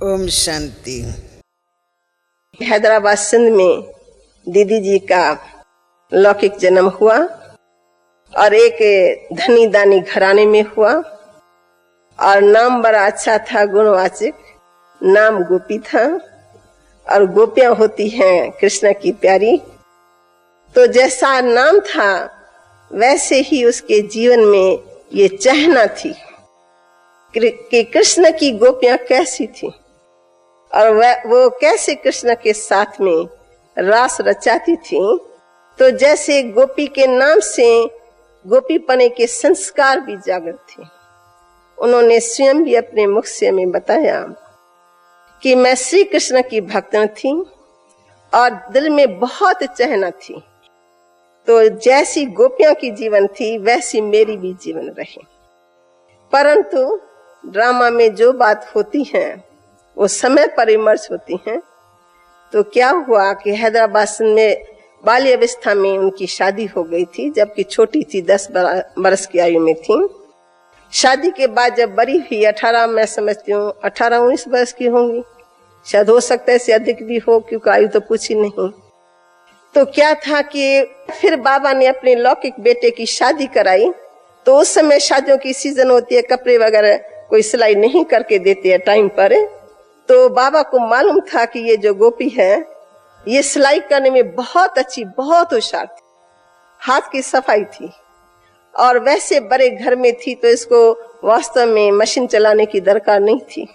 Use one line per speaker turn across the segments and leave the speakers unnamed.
ओम शांति।
हैदराबाद सिंध में दीदी जी का लौकिक जन्म हुआ और एक धनी दानी घराने में हुआ और नाम बड़ा अच्छा था, गुणवाचक नाम गोपी था और गोपियां होती हैं कृष्ण की प्यारी। तो जैसा नाम था वैसे ही उसके जीवन में ये चाहना थी कि कृष्ण की गोपियां कैसी थी और वो कैसे कृष्ण के साथ में रास रचाती थी। तो जैसे गोपी के नाम से गोपी पने के संस्कार भी जागृत थे। उन्होंने स्वयं भी अपने मुख से में बताया कि मैं श्री कृष्ण की भक्तन थी और दिल में बहुत चाहना थी। तो जैसी गोपियों की जीवन थी वैसी मेरी भी जीवन रही। परंतु ड्रामा में जो बात होती है वो समय पर इमर्ज होती हैं। तो क्या हुआ कि हैदराबाद में बाल्यावस्था में उनकी शादी हो गई थी, जबकि छोटी थी, 10 बरस की आयु में थी। शादी के बाद जब बड़ी हुई 18, मैं समझती हूँ 18-19 वर्ष की होंगी, शायद हो सकता है इससे अधिक भी हो क्योंकि आयु तो पूछी नहीं। तो क्या था कि फिर बाबा ने अपने लौकिक बेटे की शादी कराई। तो उस समय शादियों की सीजन होती है, कपड़े वगैरह कोई सिलाई नहीं करके देते हैं टाइम पर। तो बाबा को मालूम था कि ये जो गोपी है ये सिलाई करने में बहुत अच्छी, बहुत होशियार थी, हाथ की सफाई थी और वैसे बड़े घर में थी। तो इसको वास्तव में मशीन चलाने की दरकार नहीं थी,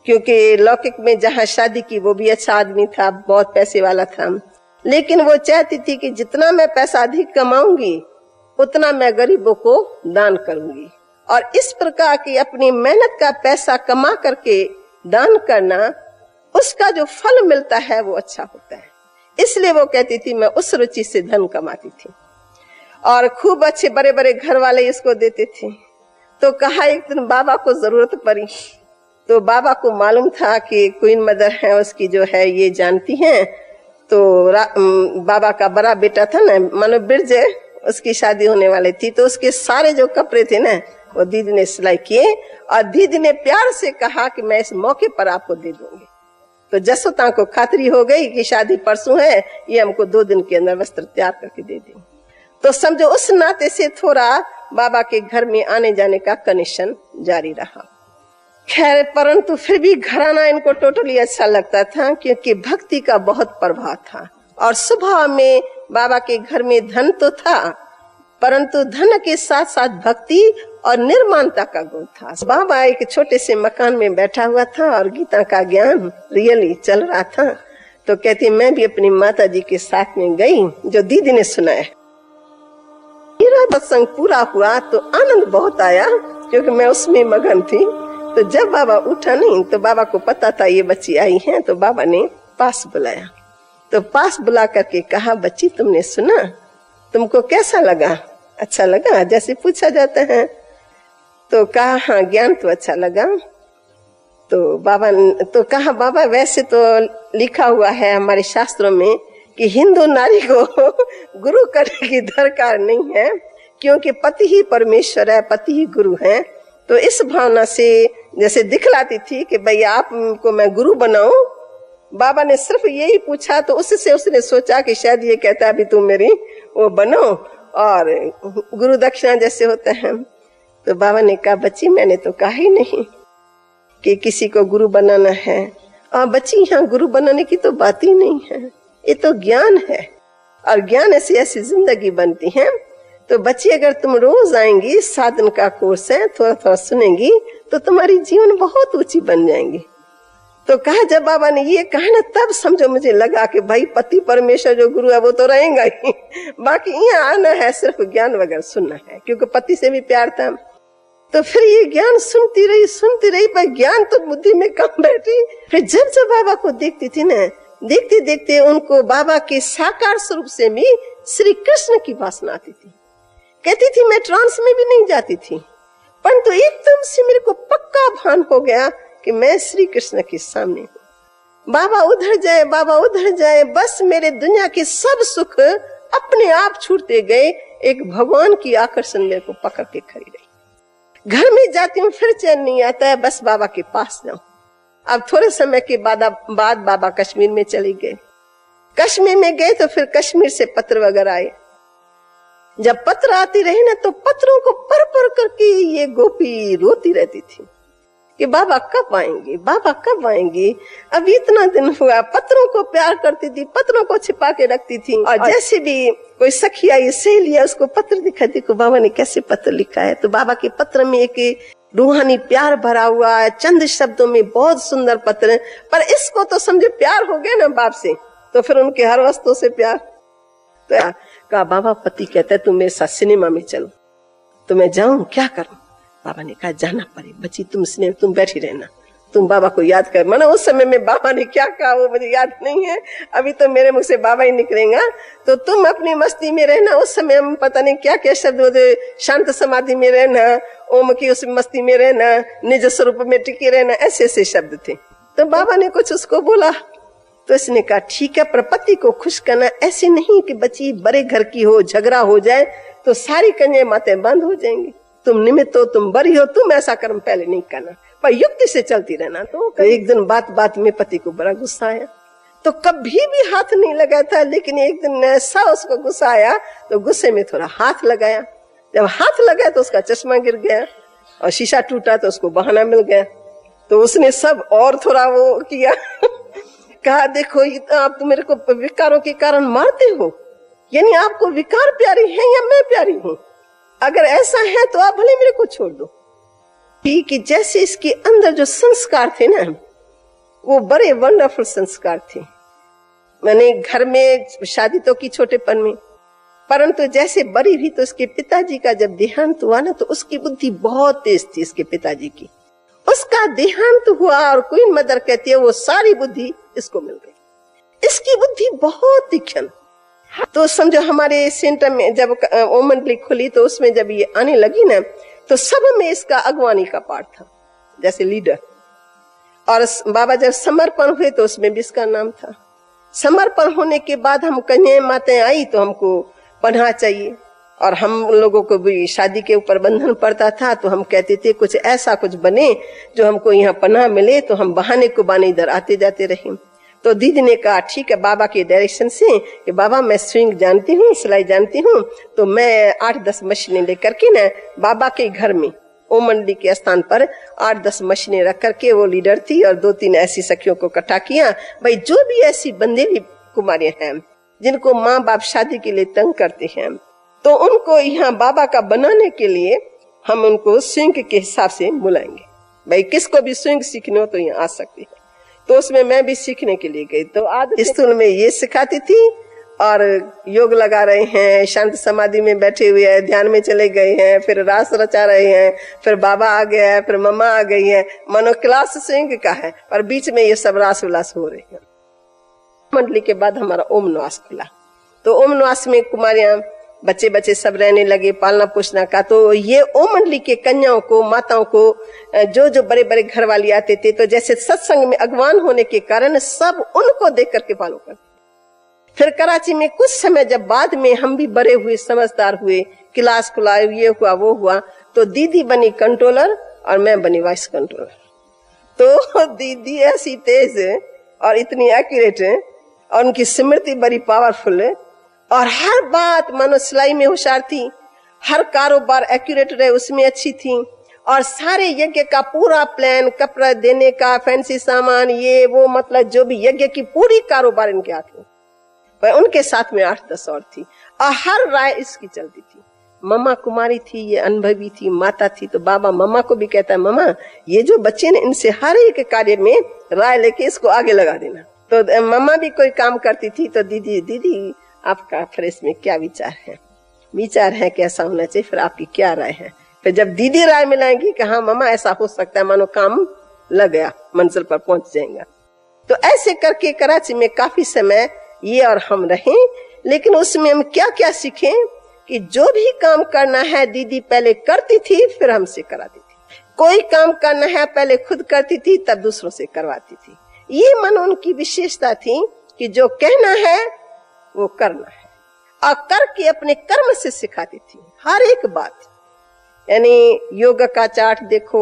क्योंकि लौकिक में जहां शादी की वो भी अच्छा आदमी था, बहुत पैसे वाला था। लेकिन वो चाहती थी कि जितना मैं पैसा अधिक कमाऊंगी उतना मैं गरीबों को दान करूंगी और इस प्रकार की अपनी मेहनत का पैसा कमा करके दान करना, उसका जो फल मिलता है वो अच्छा होता है। इसलिए वो कहती थी मैं उस रुचि से धन कमाती थी और खूब अच्छे बड़े बड़े घर वाले इसको देते थे। तो कहा एक दिन बाबा को जरूरत पड़ी। तो बाबा को मालूम था कि क्वीन मदर है उसकी जो है ये जानती हैं। तो बाबा का बड़ा बेटा था ना, मानो बिरज, उसकी शादी होने वाली थी। तो उसके सारे जो कपड़े थे ना वो दीदी ने सिलाई किए और दीदी ने प्यार से कहा कि मैं इस मौके पर आपको दे दूंगी। तो जसोता को खातरी हो गई कि शादी परसों है, ये हमको 2 दिन के अंदर वस्त्र तैयार करके दे देंगे। तो समझो उस नाते से थोड़ा बाबा के घर में आने जाने का कनेक्शन जारी रहा। खैर, परंतु फिर भी घराना इनको टोटली अच्छा लगता था, क्योंकि भक्ति का बहुत प्रभाव था और स्वभाव में बाबा के घर में धन तो था, परंतु धन के साथ साथ भक्ति और निर्माणता का गुण था। बाबा एक छोटे से मकान में बैठा हुआ था और गीता का ज्ञान रियली चल रहा था। तो कहती मैं भी अपनी माता जी के साथ में गई जो दीदी ने सुनाया। मेरा सत्संग पूरा हुआ तो आनंद बहुत आया, क्योंकि मैं उसमें मगन थी। तो जब बाबा उठा नहीं तो बाबा को पता था ये बच्ची आई है, तो बाबा ने पास बुलाया। तो पास बुला करके कहा, बच्ची तुमने सुना, तुमको कैसा लगा? अच्छा लगा जैसे पूछा जाता है। तो कहा हाँ ज्ञान तो अच्छा लगा। तो बाबा तो कहा बाबा वैसे तो लिखा हुआ है हमारे शास्त्रों में कि हिंदू नारी को गुरु करने की दरकार नहीं है, क्योंकि पति ही परमेश्वर है, पति ही गुरु है। तो इस भावना से जैसे दिखलाती थी कि भैया आपको मैं गुरु बनाऊं। बाबा ने सिर्फ यही पूछा, तो उससे उसने सोचा कि शायद ये कहता है अभी तुम मेरी वो बनो और गुरु दक्षिणा जैसे होता है। तो बाबा ने कहा बच्ची मैंने तो कहा ही नहीं कि किसी को गुरु बनाना है। और बच्ची यहाँ गुरु बनाने की तो बात ही नहीं है, ये तो ज्ञान है और ज्ञान ऐसी ऐसी जिंदगी बनती है। तो बच्ची अगर तुम रोज आएंगी, साधन का कोर्स है, थोड़ा थोड़ा सुनेंगी तो तुम्हारी जीवन बहुत ऊंची बन जाएंगी। तो कहा जब बाबा ने ये कहा ना, तब समझो मुझे लगा कि भाई पति परमेश्वर जो गुरु है वो तो रहेगा ही, बाकी यहाँ आना है सिर्फ ज्ञान वगैरह सुनना है, क्योंकि पति से भी प्यार था। तो फिर ये ज्ञान सुनती रही, पर ज्ञान तो बुद्धि में कम बैठी। फिर जब जब बाबा को देखती थी ना, देखते देखते उनको बाबा के साकार स्वरूप से भी श्री कृष्ण की वासना आती थी। कहती थी मैं ट्रांस में भी नहीं जाती थी, परंतु एकदम से मेरे को पक्का भान हो गया कि मैं श्री कृष्ण के सामने हूँ। बाबा उधर जाए, बाबा उधर जाए, बस मेरे दुनिया के सब सुख अपने आप छूटते गए। एक भगवान की आकर्षण मेरे को पकड़ के खड़ी रही। घर में जाती हूँ फिर चैन नहीं आता है, बस बाबा के पास जाऊं। अब थोड़े समय के बाद बाबा कश्मीर में चले गए। कश्मीर में गए तो फिर कश्मीर से पत्र वगैरह आए। जब पत्र आती रही ना तो पत्रों को पढ़ पढ़ करके ये गोपी रोती रहती थी कि बाबा कब आएंगे, बाबा कब आएंगे। अब इतना दिन हुआ, पत्रों को प्यार करती थी, पत्रों को छिपा के रखती थी। और जैसे भी कोई सखी आई, सहेली आई, उसको पत्र दिखाती को बाबा ने कैसे पत्र लिखा है। तो बाबा के पत्र में एक रूहानी प्यार भरा हुआ है, चंद शब्दों में बहुत सुंदर पत्र है। पर इसको तो समझे प्यार हो गया ना बाप से, तो फिर उनके हर वस्तु से प्यार। तो कहा बाबा पति कहता है तुम मेरे साथ सिनेमा में चलो। तो मैं जाऊं, क्या करूं? बाबा ने कहा जाना पड़े बच्ची, तुम बैठी रहना, तुम बाबा को याद कर। माना उस समय में बाबा ने क्या कहा वो मुझे याद नहीं है, अभी तो मेरे मुख से बाबा ही निकलेगा। तो तुम अपनी मस्ती में रहना। उस समय हम पता नहीं क्या क्या शब्द होते, शांत समाधि में रहना, ओम की उस मस्ती में रहना, निज स्वरूप में टिके रहना, ऐसे ऐसे शब्द थे। तो बाबा ने कुछ उसको बोला तो इसने कहा ठीक है, पर पति को खुश करना ऐसे नहीं कि बच्ची बड़े घर की हो, झगड़ा हो जाए तो सारी कन्या मातें बंद हो जाएंगी। तुम निमित्त हो, तुम बड़ी हो, तुम ऐसा कर्म पहले नहीं करना, पर युक्ति से चलती रहना। तो एक दिन बात में पति को बड़ा गुस्सा आया, तो कभी भी हाथ नहीं लगाया था, लेकिन एक दिन ऐसा उसको गुस्सा आया तो गुस्से में थोड़ा हाथ लगाया। जब हाथ लगाया तो उसका चश्मा गिर गया और शीशा टूटा तो उसको बहाना मिल गया। तो उसने सब और थोड़ा वो किया कहा देखो आप तो मेरे को विकारों के कारण मारते हो, यानी आपको विकार प्यारी है या मैं प्यारी हूँ? अगर ऐसा है तो आप भले मेरे को छोड़ दो। कि जैसे इसके अंदर जो संस्कार थे ना, वो बड़े वंडरफुल संस्कार थे। मैंने घर में शादी तो की छोटेपन में, परंतु जैसे बड़ी भी तो उसके पिताजी का जब देहांत हुआ ना तो उसकी बुद्धि बहुत तेज थी। इसके पिताजी की उसका देहांत हुआ और क्वीन मदर कहती है वो सारी बुद्धि इसको मिल गई। इसकी बुद्धि बहुत तीक्ष्ण। तो समझो हमारे सेंटर में जब ओम मंडली खुली तो उसमें जब ये आने लगी ना तो सब में इसका अगवानी का पार्ट था, जैसे लीडर। और बाबा जब समर्पण हुए तो उसमें भी इसका नाम था। समर्पण होने के बाद हम कन्या माताएं आई तो हमको पढ़ना चाहिए, और हम लोगों को भी शादी के ऊपर बंधन पड़ता था। तो हम कहते थे कुछ ऐसा कुछ बने जो हमको यहाँ पनाह मिले, तो हम बहाने को बहाने इधर आते जाते रहे। तो दीदी ने कहा ठीक है बाबा के डायरेक्शन से कि बाबा मैं स्विंग जानती हूँ, सिलाई जानती हूँ, तो मैं 8-10 मशीनें लेकर के ना बाबा के घर में ओम मंडली के स्थान पर 8-10 मशीनें रख करके, वो लीडर थी और 2-3 ऐसी सखियों को इकट्ठा किया। भाई जो भी ऐसी बंदेली कुमारियां हैं जिनको माँ बाप शादी के लिए तंग करते हैं, तो उनको यहाँ बाबा का बनाने के लिए हम उनको स्विंग के हिसाब से बुलाएंगे। भाई किसको भी स्विंग सीखने हो तो यहाँ आ सकती है। तो उसमें मैं भी सीखने के लिए गई। तो आज स्कूल में ये सिखाती थी और योग लगा रहे हैं, शांत समाधि में बैठे हुए हैं, ध्यान में चले गए हैं, फिर रास रचा रहे हैं, फिर बाबा आ गया है, फिर मम्मा आ गई है। मानो क्लास स्विंग का है और बीच में ये सब रास उल्लास हो रहे हैं। मंडली के बाद हमारा ओम निवास खुला। तो ओम निवास में कुमारियां बच्चे सब रहने लगे, पालना पोषना का। तो ये ओम मंडली के कन्याओं को, माताओं को, जो बड़े बड़े घर वाली आते थे, तो जैसे सत्संग में अगवान होने के कारण सब उनको देख करके फॉलो करते। फिर कराची में कुछ समय जब बाद में हम भी बड़े हुए, समझदार हुए, क्लास खुला, ये हुआ वो हुआ, तो दीदी बनी कंट्रोलर और मैं बनी वाइस कंट्रोलर। तो दीदी ऐसी तेज और इतनी एक्यूरेट और उनकी स्मृति बड़ी पावरफुल, और हर बात मानो सिलाई में होशियार थी, हर कारोबार एक्यूरेट रहे उसमें अच्छी थी, और सारे यज्ञ का पूरा प्लान, कपड़ा देने का, फैंसी सामान, ये वो, मतलब जो भी यज्ञ की पूरी कारोबार इनके हाथ में। पर उनके साथ में 8-10 और थी और हर राय इसकी चलती थी। मम्मा कुमारी थी, ये अनुभवी थी, माता थी। तो बाबा मम्मा को भी कहता है मम्मा ये जो बच्चे ने इनसे हर एक कार्य में राय लेके इसको आगे लगा देना। तो मम्मा भी कोई काम करती थी तो दीदी आपका फिर इसमें क्या विचार है? विचार है कि ऐसा होना चाहिए, फिर आपकी क्या राय है? फिर जब दीदी राय मिलाएंगी कि हाँ मम्मा ऐसा हो सकता है, मानो काम लग गया, मंजिल पर पहुंच जाएगा। तो ऐसे करके कराची में काफी समय ये और हम रहे। लेकिन उसमें हम क्या क्या सीखे कि जो भी काम करना है दीदी पहले करती थी, फिर हमसे कराती थी। कोई काम करना है पहले खुद करती थी, तब दूसरों से करवाती थी। ये मन उनकी विशेषता थी कि जो कहना है वो करना है, और करके अपने कर्म से सिखाती थी हर एक बात। यानी योग का चार्ट देखो,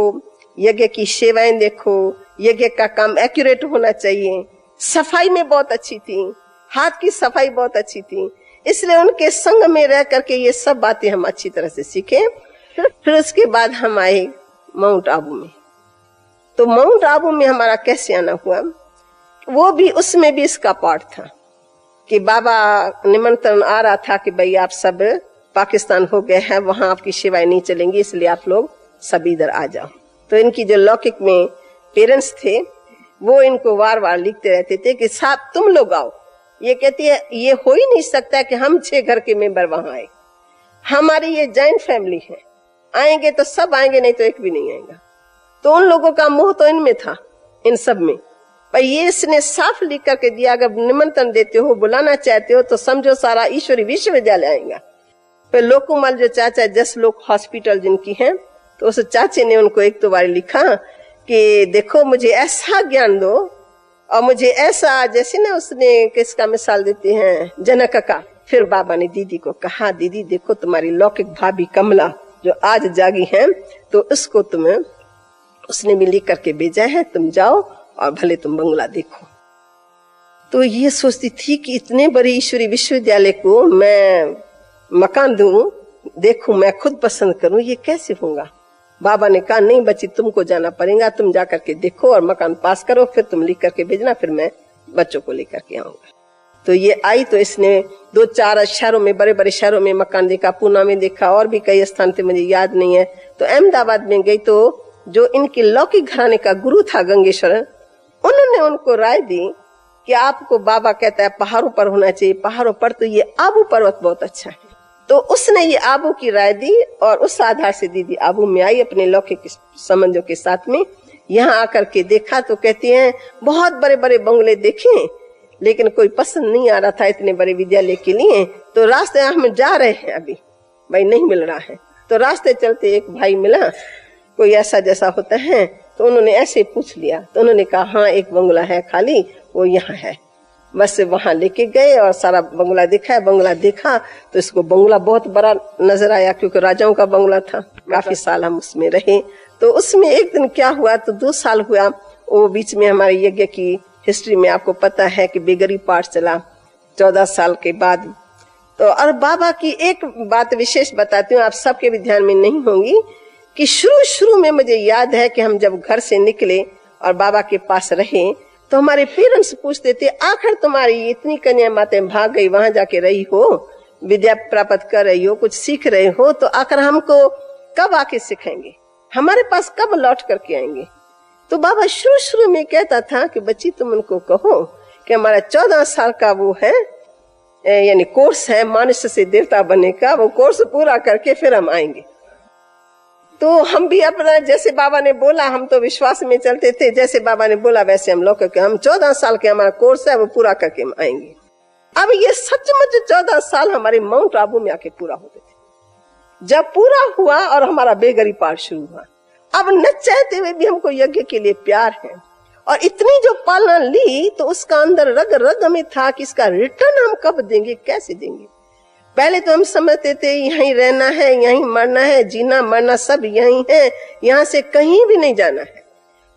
यज्ञ की सेवाएं देखो, यज्ञ का काम एक्यूरेट होना चाहिए। सफाई में बहुत अच्छी थी, हाथ की सफाई बहुत अच्छी थी, इसलिए उनके संग में रह करके ये सब बातें हम अच्छी तरह से सीखे। फिर उसके बाद हम आए माउंट आबू में। तो माउंट आबू में हमारा कैसे आना हुआ, वो भी उसमें भी इसका पार्ट था कि बाबा निमंत्रण आ रहा था कि भाई आप सब पाकिस्तान हो गए हैं, वहां आपकी सेवाएं नहीं चलेंगी, इसलिए आप लोग सब इधर आ जाओ। तो इनकी जो लौकिक में पेरेंट्स थे वो इनको बार बार लिखते रहते थे कि साहब तुम लोग आओ। ये कहती है ये हो ही नहीं सकता कि हम 6 घर के मेंबर वहां आए, हमारी ये जॉइंट फैमिली है, आएंगे तो सब आएंगे, नहीं तो एक भी नहीं आएगा। तो उन लोगों का मोह तो इनमें था, इन सब में। पर ये इसने साफ लिख करके दिया, अगर निमंत्रण देते हो, बुलाना चाहते हो, तो समझो सारा ईश्वरी विश्वविद्यालय आएगा। फिर लोकुमल जो चाचा जस लोक हॉस्पिटल जिनकी है, तो उस चाचे ने उनको एक तो बार लिखा कि देखो मुझे ऐसा ज्ञान दो और मुझे ऐसा, जैसे ना उसने किसका मिसाल देते हैं, जनक का। फिर बाबा ने दीदी को कहा, दीदी देखो तुम्हारी लौकिक भाभी कमला जो आज जागी है, तो उसको तुम्हें उसने भी लिख करके भेजा है, तुम जाओ और भले तुम बंगला देखो। तो ये सोचती थी कि इतने बड़े ईश्वरी विश्वविद्यालय को मैं मकान दूं, देखूं, मैं खुद पसंद करूं, ये कैसे होगा। बाबा ने कहा नहीं बच्ची तुमको जाना पड़ेगा, तुम जा करके देखो और मकान पास करो, फिर तुम लिख करके भेजना, फिर मैं बच्चों को लेकर के आऊंगा। तो ये आई, तो इसने 2-4 शहरों में, बड़े बड़े शहरों में मकान देखा, पूना में देखा, और भी कई स्थान थे, मुझे याद नहीं है। तो अहमदाबाद में गई, तो जो इनके लौकिक घराने का गुरु था गंगेश्वर, उन्होंने उनको राय दी कि आपको बाबा कहता है पहाड़ों पर होना चाहिए, पहाड़ों पर तो ये आबू पर्वत बहुत अच्छा है। तो उसने ये आबू की राय दी और उस आधार से दीदी आबू में आई अपने लौकिक संबंधों के साथ में। यहाँ आकर के देखा तो कहती हैं बहुत बड़े बड़े बंगले देखे, लेकिन कोई पसंद नहीं आ रहा था इतने बड़े विद्यालय के लिए। तो रास्ते हम जा रहे हैं, अभी भाई नहीं मिल रहा है। तो रास्ते चलते एक भाई मिला, कोई ऐसा जैसा होता है, तो उन्होंने ऐसे पूछ लिया, तो उन्होंने कहा हाँ एक बंगला है खाली, वो यहाँ है। बस वहां लेके गए और सारा बंगला देखा है। बंगला देखा तो इसको बंगला बहुत बड़ा नजर आया, क्योंकि राजाओं का बंगला था। काफी साल हम उसमें रहे। तो उसमें एक दिन क्या हुआ, तो 2 साल हुआ, वो बीच में हमारे यज्ञ की हिस्ट्री में आपको पता है कि बेगरी पाठ चला 14 साल के बाद। तो और बाबा की एक बात विशेष बताती हूँ, आप सबके भी ध्यान में नहीं होंगी, कि शुरू में मुझे याद है कि हम जब घर से निकले और बाबा के पास रहे, तो हमारे पेरेंट्स पूछते थे आखिर तुम्हारी इतनी कन्या मातें भाग गई, वहां जाके रही हो, विद्या प्राप्त कर रही हो, कुछ सीख रहे हो, तो आखिर हमको कब आके सिखाएंगे, हमारे पास कब लौट करके आएंगे। तो बाबा शुरू में कहता था कि बच्ची तुम उनको कहो कि हमारा 14 साल का वो है, यानी कोर्स है मनुष्य से देवता बनने का, वो कोर्स पूरा करके फिर हम आएंगे। तो हम भी अपना जैसे बाबा ने बोला, हम तो विश्वास में चलते थे, जैसे बाबा ने बोला वैसे हम लोग करके, हम 14 साल के हमारा कोर्स है वो पूरा करके हम आएंगे। अब ये सचमुच 14 साल हमारे माउंट आबू में आके पूरा होते थे। जब पूरा हुआ और हमारा बेगरी पाठ शुरू हुआ, अब न चाहते हुए भी हमको यज्ञ के लिए प्यार है, और इतनी जो पालना ली तो उसका अंदर रग रग में था कि इसका रिटर्न हम कब देंगे, कैसे देंगे। पहले तो हम समझते थे यहीं रहना है, यहीं मरना है, जीना मरना सब यहीं है, यहाँ से कहीं भी नहीं जाना है।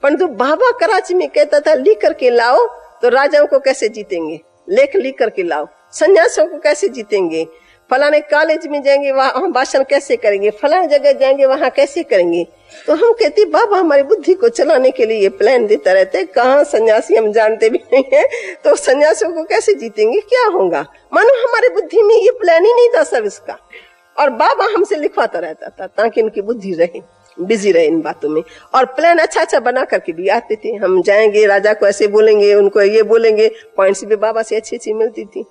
परंतु बाबा कराची में कहता था लिख करके लाओ, तो राजाओं को कैसे जीतेंगे, लेख लिख करके लाओ, सन्यासियों को कैसे जीतेंगे, फलाने कॉलेज में जाएंगे वहां भाषण कैसे करेंगे, फलाने जगह जाएंगे वहां कैसे करेंगे। तो हम कहते बाबा हमारी बुद्धि को चलाने के लिए ये प्लान देता रहते, कहाँ सन्यासी हम जानते भी नहीं है, तो सन्यासियों को कैसे जीतेंगे, क्या होगा। मानो हमारे बुद्धि में ये प्लान ही नहीं था सब इसका, और बाबा हमसे लिखवाता रहता था ताकि इनकी बुद्धि रहे, बिजी रहे इन बातों में, और प्लान अच्छा बना करके भी आते थे। हम जाएंगे राजा को ऐसे बोलेंगे, उनको ये बोलेंगे, पॉइंट्स भी बाबा से अच्छी मिलती थी।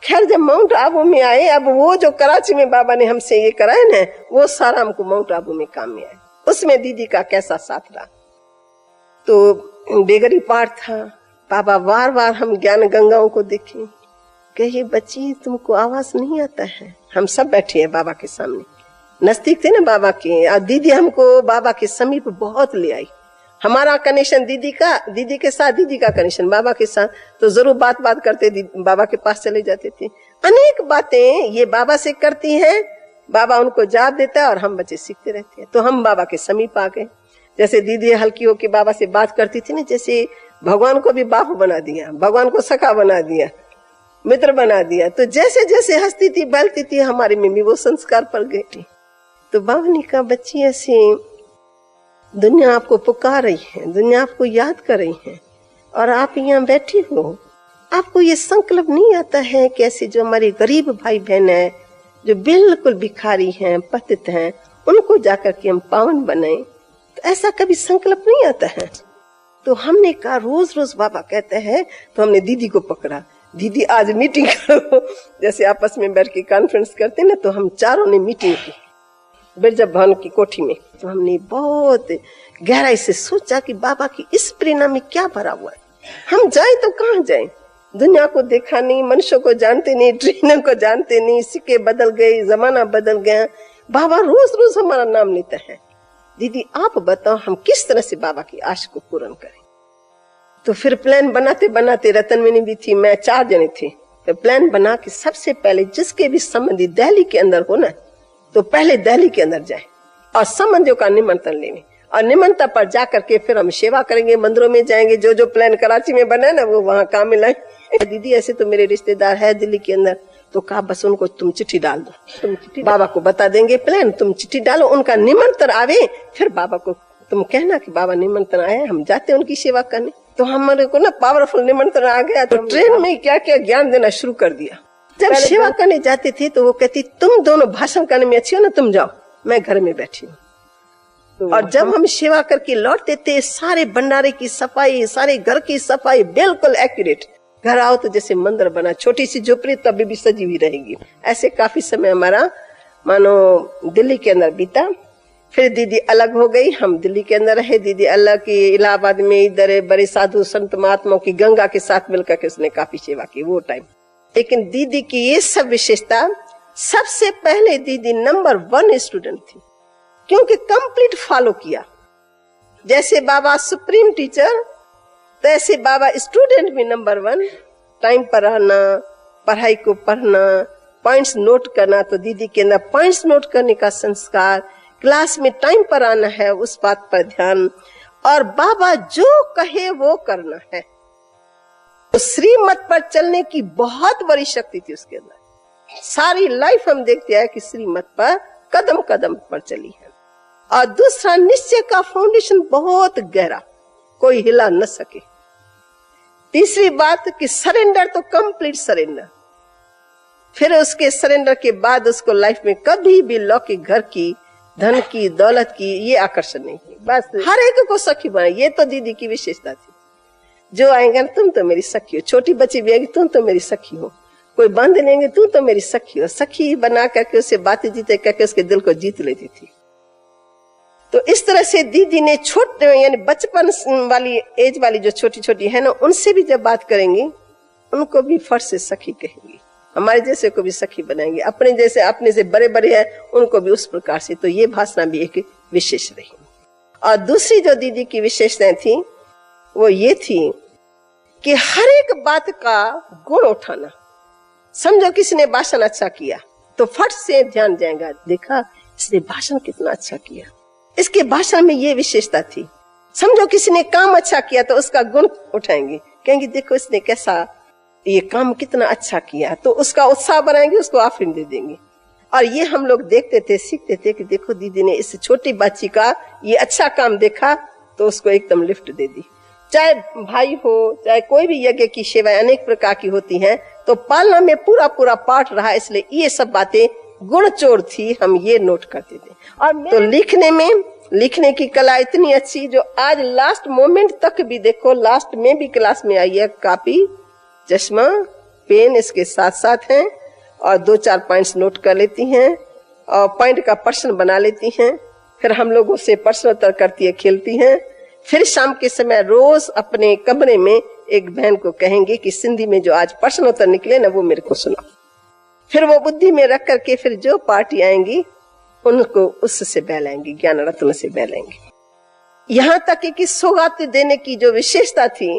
खैर जब माउंट आबू में आए, अब वो जो कराची में बाबा ने हमसे ये कराए ना, वो सारा हमको माउंट आबू में काम में आए। उसमें दीदी का कैसा साथ रहा। तो बेगरी पाठ था, बाबा बार बार हम ज्ञान गंगाओं को देखे, कहिए बच्ची तुमको आवाज नहीं आता है। हम सब बैठे हैं बाबा के सामने, नजदीक थे ना बाबा के, और दीदी हमको बाबा के समीप बहुत ले आई। हमारा कनेक्शन दीदी के साथ, दीदी का कनेक्शन बाबा के साथ, तो जरूर बात करते बाबा के पास चले जाते थे। अनेक बातें ये बाबा से करती हैं, बाबा उनको जवाब देता है और हम बच्चे सीखते रहते हैं। तो हम बाबा के समीप आ गए। जैसे दीदी हल्की होके बाबा से बात करती थी ना, जैसे भगवान को भी बाप बना दिया, भगवान को सखा बना दिया, मित्र बना दिया। तो जैसे जैसे हंसती थी बोलती थी हमारे में भी वो संस्कार पड़ गए। तो बाबा ने कहा बच्ची ऐसी दुनिया आपको पुकार रही है, दुनिया आपको याद कर रही है और आप यहाँ बैठी हो, आपको ये संकल्प नहीं आता है कि ऐसे जो हमारे गरीब भाई बहन है, जो बिल्कुल भिखारी हैं, पतित हैं, उनको जाकर के हम पावन बने? तो ऐसा कभी संकल्प नहीं आता है। तो हमने कहा रोज रोज बाबा कहते हैं, तो हमने दीदी को पकड़ा, दीदी आज मीटिंग करो। जैसे आपस में बैठ के कॉन्फ्रेंस करते ना, तो हम चारों ने मीटिंग की बिरजा भवन की कोठी में। तो हमने बहुत गहराई से सोचा कि बाबा की इस प्रेरणा में क्या भरा हुआ है, हम जाए तो कहाँ जाए? दुनिया को देखा नहीं, मनुष्यों को जानते नहीं, ट्रेनर को जानते नहीं, सिक्के बदल गए, जमाना बदल गया, बाबा रोज रोज हमारा नाम लेता है। दीदी आप बताओ हम किस तरह से बाबा की आश को पूर्ण करें? तो फिर प्लान बनाते बनाते, रतनमणि भी थी, मैं, 4 जने थे। तो प्लान बना के सबसे पहले जिसके भी संबंधी दिल्ली के अंदर हो ना, तो पहले दिल्ली के अंदर जाए और संबंधियों का निमंत्रण लेंगे और निमंत्रण पर जाकर के फिर हम सेवा करेंगे, मंदिरों में जाएंगे, जो जो प्लान कराची में बना ना वो वहाँ काम में लाए। दीदी ऐसे तो मेरे रिश्तेदार है दिल्ली के अंदर, तो कहा बस उनको तुम चिट्ठी डाल दो, तुम चिट्ठी बाबा को बता देंगे प्लान, तुम चिट्ठी डालो, उनका निमंत्रण आवे, फिर बाबा को तुम कहना कि बाबा निमंत्रण आया, हम जाते उनकी सेवा करने। तो हमारे को ना पावरफुल निमंत्रण आ गया। तो ट्रेन में क्या क्या ज्ञान देना शुरू कर दिया। जब सेवा करने जाते थे तो वो कहती तुम दोनों भाषण करने में अच्छी हो ना, तुम जाओ, मैं घर में बैठी हूँ। और जब हम सेवा करके लौटते थे, सारे भंडारे की सफाई, सारे घर की सफाई बिल्कुल एक्यूरेट। घर आओ तो जैसे मंदिर बना, छोटी सी झोपड़ी तो अभी भी सजी हुई रहेगी। ऐसे काफी समय हमारा मानो दिल्ली के अंदर बीता। फिर दीदी अलग हो गई, हम दिल्ली के अंदर रहे, दीदी अलग की इलाहाबाद में इधर बड़े साधु संत महात्माओं की गंगा के साथ मिलकर के उसने काफी सेवा की वो टाइम। लेकिन दीदी की ये सब विशेषता, सबसे पहले दीदी नंबर 1 स्टूडेंट थी, क्योंकि कंप्लीट फॉलो किया। जैसे बाबा सुप्रीम टीचर, तो ऐसे बाबा स्टूडेंट भी नंबर 1, टाइम पर रहना, पढ़ाई को पढ़ना, पॉइंट्स नोट करना। तो दीदी के अंदर पॉइंट्स नोट करने का संस्कार, क्लास में टाइम पर आना है उस बात पर ध्यान, और बाबा जो कहे वो करना है। तो श्रीमत पर चलने की बहुत बड़ी शक्ति थी उसके अंदर। सारी लाइफ हम देखते हैं कि श्रीमत पर कदम कदम पर चली है। और दूसरा, निश्चय का फाउंडेशन बहुत गहरा, कोई हिला न सके। तीसरी बात कि सरेंडर, तो कंप्लीट सरेंडर। फिर उसके सरेंडर के बाद उसको लाइफ में कभी भी लौकिक घर की, धन की, दौलत की ये आकर्षण नहीं है। बस हर एक को सखी बनाए, ये तो दीदी की विशेषता थी। जो आएंगे तुम तो मेरी सखी हो, छोटी बच्ची भी आएगी तुम तो मेरी सखी हो, कोई बांध लेंगे तू तो मेरी सखी हो। सखी बना करके उससे बातें जीते करके उसके दिल को जीत लेती थी। तो इस तरह से दीदी ने छोटे यानी बचपन वाली एज वाली जो छोटी छोटी है ना, उनसे भी जब बात करेंगी उनको भी फर्स्ट से सखी कहेंगी, हमारे जैसे को भी सखी बनाएंगे, अपने जैसे अपने से बड़े बड़े हैं उनको भी उस प्रकार से। तो ये भाषा भी एक विशेष रही। और दूसरी जो दीदी की विशेषताएं थी वो ये थी कि हर एक बात का गुण उठाना। समझो किसी ने भाषण अच्छा किया तो फट से ध्यान जाएगा, देखा इसने भाषण कितना अच्छा किया, इसके भाषण में ये विशेषता थी। समझो किसी ने काम अच्छा किया तो उसका गुण उठाएंगे, कहेंगे देखो इसने कैसा ये काम कितना अच्छा किया, तो उसका उत्साह बनाएंगे, उसको आफरीन दे देंगे। और ये हम लोग देखते थे, सीखते थे कि देखो दीदी ने इस छोटी बच्ची का ये अच्छा काम देखा तो उसको एकदम लिफ्ट दे दी। चाहे भाई हो, चाहे कोई भी यज्ञ की सेवाएं अनेक प्रकार की होती हैं, तो पालना में पूरा पूरा पाठ रहा, इसलिए ये सब बातें गुणचोर थी, हम ये नोट करते थे। और तो लिखने में, लिखने की कला इतनी अच्छी जो आज लास्ट मोमेंट तक भी देखो, लास्ट में भी क्लास में आई है, कॉपी, चश्मा, पेन इसके साथ साथ हैं, और 2-4 पॉइंट्स नोट कर लेती हैं और पॉइंट का प्रश्न बना लेती हैं। फिर हम लोगों से प्रश्नोत्तर करती है, खेलती हैं। फिर शाम के समय रोज अपने कमरे में एक बहन को कहेंगे कि सिंधी में जो आज प्रश्नोत्तर निकले ना वो मेरे को सुनाओ। फिर वो बुद्धि में रख करके फिर जो पार्टी आएंगी उनको उससे बहलाएंगे, ज्ञान रत्न से बहलाएंगे। यहाँ तक कि सौगात देने की जो विशेषता थी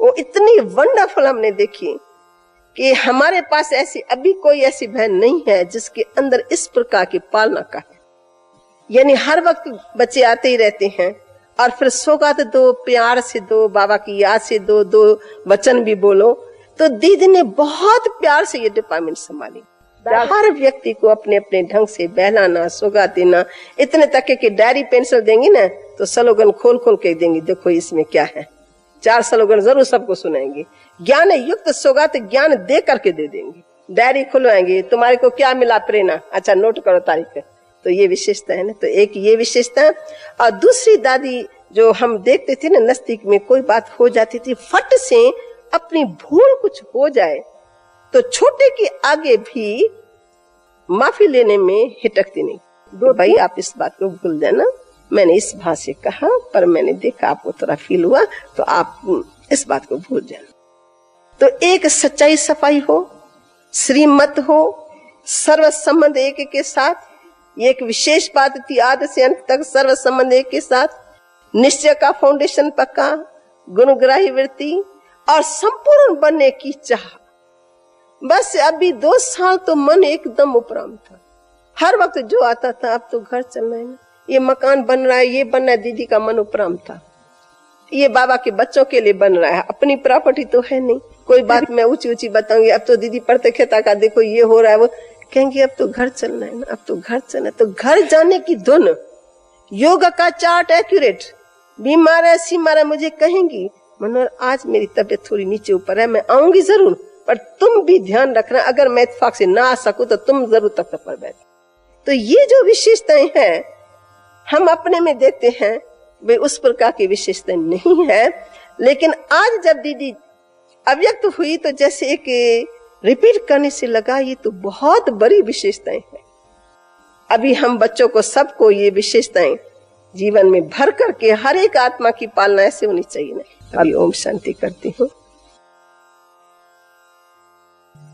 वो इतनी वंडरफुल हमने देखी कि हमारे पास ऐसी अभी कोई ऐसी बहन नहीं है जिसके अंदर इस प्रकार की पालना का है। यानी हर वक्त बच्चे आते ही रहते हैं और फिर सौगात दो, प्यार से दो, बाबा की याद से दो, दो वचन भी बोलो। तो दीदी ने बहुत प्यार से ये डिपार्टमेंट संभाली। हर व्यक्ति को अपने अपने ढंग से बहलाना, सौगात देना। इतने तक के डायरी पेंसिल देंगी ना तो स्लोगन खोल खोल के देंगी, देखो इसमें क्या है। 4 स्लोगन जरूर सबको सुनाएंगे। ज्ञान युक्त सौगात ज्ञान दे करके दे देंगे। डायरी खुलवाएंगे, तुम्हारे को क्या मिला प्रेरणा, अच्छा नोट करो तारीख। तो ये विशेषता है ना। तो एक ये विशेषता। और दूसरी दादी जो हम देखते थे ना, नजदीक में कोई बात हो जाती थी, फट से अपनी भूल कुछ हो जाए तो छोटे के आगे भी माफी लेने में हिटकती नहीं। भाई आप इस बात को भूल देना, मैंने इस भाषा से कहा पर मैंने देखा आपको थोड़ा फील हुआ, तो आप इस बात को भूल जाना। तो एक सच्चाई सफाई हो, श्रीमत हो, सर्व संबंध एक के साथ। ये एक विशेष बात थी, आदि से अंत तक सर्व संबंध एक के साथ। निश्चय का फाउंडेशन पक्का, गुणग्राही वृत्ति और संपूर्ण बनने की चाह। बस अभी 2 साल तो मन एकदम उपराम था। हर वक्त जो आता था, अब तो घर चलना है ना, ये मकान बन रहा है, ये बन रहा है। दीदी का मन उपराम था, ये बाबा के बच्चों के लिए बन रहा है, अपनी प्रॉपर्टी तो है नहीं। कोई बात मैं ऊंची ऊंची बताऊंगी, अब तो दीदी पढ़ते खेता का देखो ये हो रहा है, वो कहेंगे अब तो घर चलना है ना, अब तो घर चलना है। तो घर जाने की धुन, योग का चार्ट एक्यूरेट, बीमार है सीमार है मुझे कहेंगी मनोहर आज मेरी तबीयत थोड़ी नीचे ऊपर है, मैं आऊंगी जरूर, पर तुम भी ध्यान रखना, अगर मैं इत्तेफाक से ना आ सकूं तो तुम जरूर तख्त पर बैठ। तो ये जो विशेषताएं हैं हम अपने में देखते हैं, वे उस प्रकार की विशेषताएं नहीं है। लेकिन आज जब दीदी अव्यक्त हुई तो जैसे एक रिपीट करने से लगा ये तो बहुत बड़ी विशेषताएं हैं। अभी हम बच्चों को सबको ये विशेषताएं जीवन में भर करके हर एक आत्मा की पालना ऐसे होनी चाहिए ना। अभी ओम शांति करती हूँ।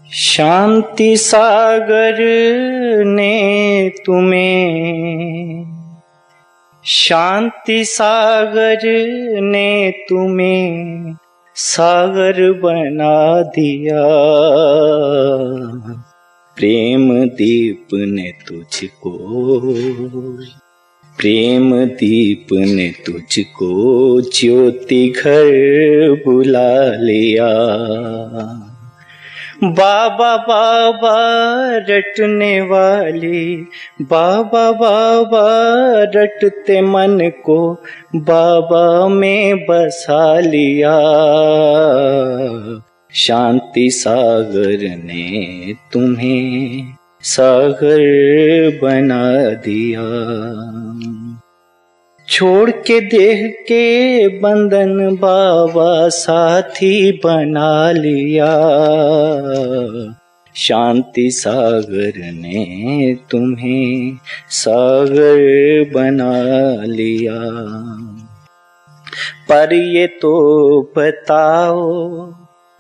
शांति सागर ने तुम्हें, शांति सागर ने तुम्हें सागर बना दिया। प्रेम दीप ने तुझको, प्रेम दीप ने तुझको ज्योति घर बुला लिया। बाबा बाबा रटने वाली, बाबा बाबा रटते मन को बाबा में बसा लिया। शांति सागर ने तुम्हें सागर बना दिया। छोड़ के देह के बंधन बाबा साथी बना लिया। शांति सागर ने तुम्हें सागर बना लिया। पर ये तो बताओ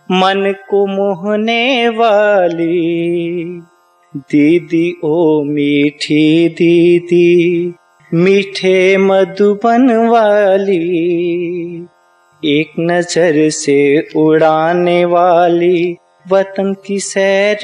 मन को मोहने वाली दीदी, ओ मीठी दीदी, मीठे मधुबन वाली, एक नजर से उड़ाने वाली, वतन की सैर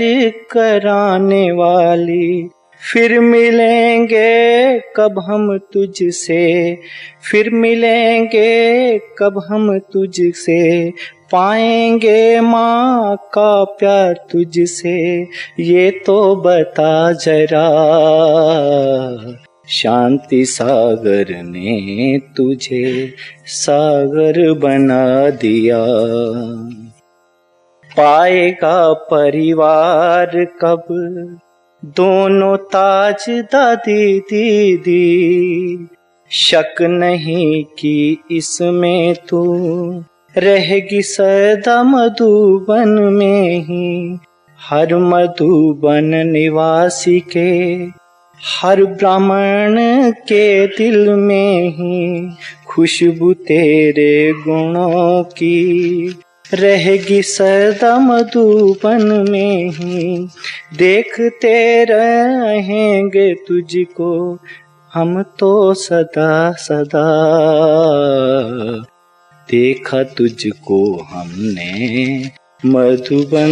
कराने वाली। फिर मिलेंगे कब हम तुझसे, फिर मिलेंगे कब हम तुझसे, पाएंगे माँ का प्यार तुझसे, ये तो बता जरा। शांति सागर ने तुझे सागर बना दिया। पाएगा परिवार कब दोनों ताज दादी दीदी, शक नहीं कि इसमें तू रहेगी सदा मधुबन में ही। हर मधुबन निवासी के, हर ब्राह्मण के दिल में ही खुशबू तेरे गुणों की रहेगी सदा मधुबन में ही। देखते रहेंगे तुझको हम तो सदा सदा, देखा तुझको हमने मधुबन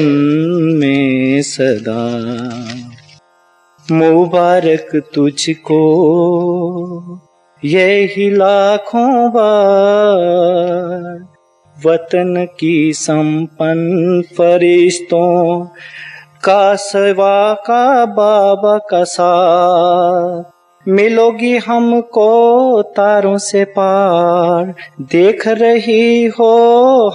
में सदा। मुबारक तुझको यही लाखों बार वतन की संपन्न फरिश्तों का सेवा का बाबा का साथ। मिलोगी हमको तारों से पार, देख रही हो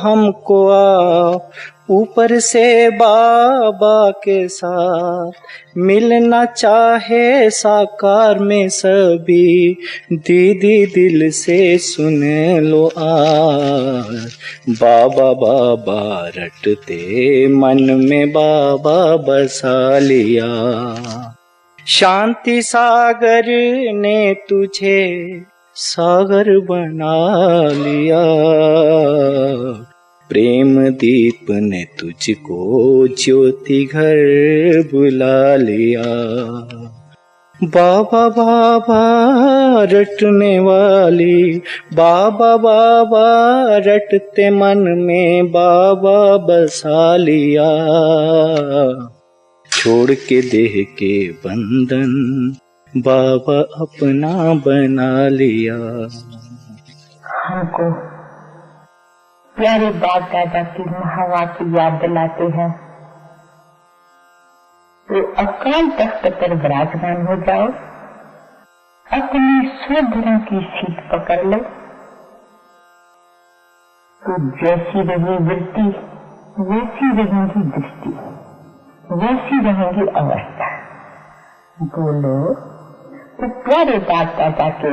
हमको आप ऊपर से बाबा के साथ। मिलना चाहे साकार में सभी, दीदी दिल से सुन लो आज। बाबा बाबा रटते मन में बाबा बसा लिया। शांति सागर ने तुझे सागर बना लिया। प्रेम दीप ने तुझको ज्योति घर बुला लिया। बाबा बाबा रटने वाली, बाबा बाबा रटते मन में बाबा बसा लिया। छोड़ के देह के बंधन बाबा अपना बना लिया।
हमको प्यारे बाप दादा की महावा की याद दिलाते हैं तो अकाल तख्त पर विराजमान हो जाओ, अपनी स्वधरों की सीट पकड़ लो, तो जैसी रही वृत्ति वैसी रहेगी दृष्टि, वैसी रहेगी अवस्था। बोलो तो प्यारे बाप दादा के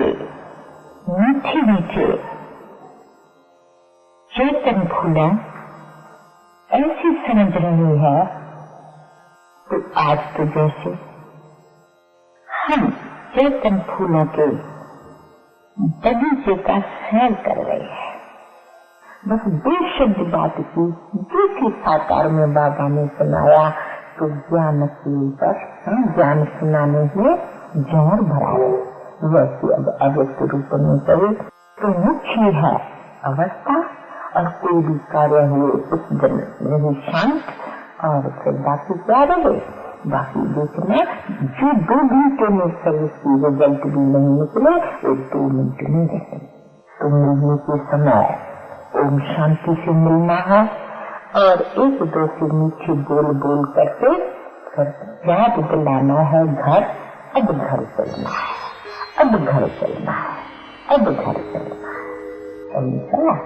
मीठे मीठे चेतन फूलों ऐसी समझ रही है तो आज तो जैसे हम चेतन फूलों के बगीचे का सैर कर रहे हैं। बस बेशब्द बात की दूसरी साकार में बाबा ने सुनाया तो ज्ञान के ऊपर ज्ञान सुनाने में जोर भरा है। वैसे अब अव्यक्त रूप में कहे तो मुख्य है अवस्था और कोई भी कार्य हुए उस दिन में ही शांत और फिर बाकी क्या रहे। बाकी देखना जो 2 घंटे में सर्विस की रिजल्ट भी नहीं निकले वो 2 मिनट में रहे। तो मिलने के समय ओम शांति से मिलना है और एक दो से मीठे बोल बोल करके याद दिलाना है घर। अब घर चलना है, अब घर चलना है, अब घर चलना है। चला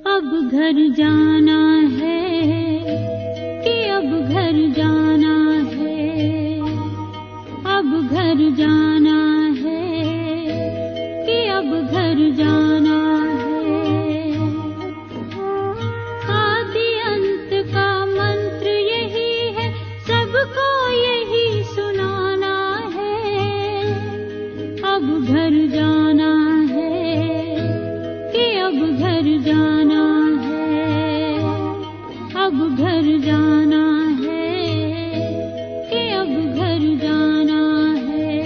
अब घर जाना है कि अब घर जाना है, अब घर जाना है कि अब घर जाना है। आदि अंत का मंत्र यही है, सबको यही सुनाना है। अब घर जाना है कि अब घर जाना है, अब घर जाना है कि अब घर जाना है।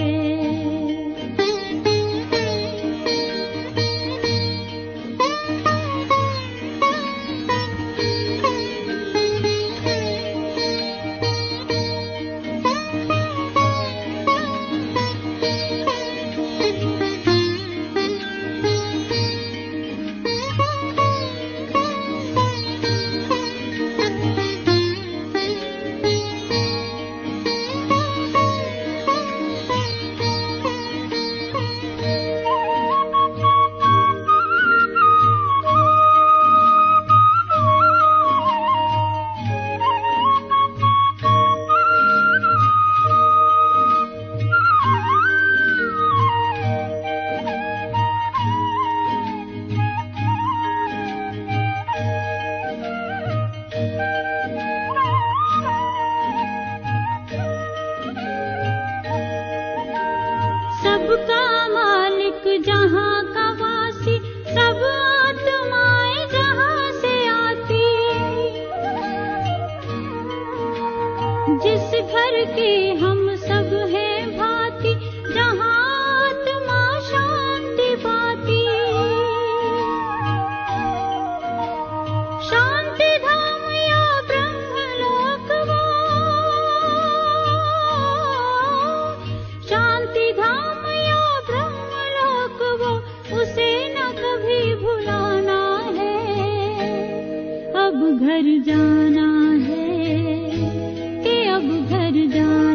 जिस घर के हम सब हैं भांति, जहाँ आत्मा शांति पाती। शांति धाम या ब्रह्मलोक वो, शांति धाम या ब्रह्मलोक वो, उसे न कभी भुलाना है। अब घर जाना है, कि अब घर जाना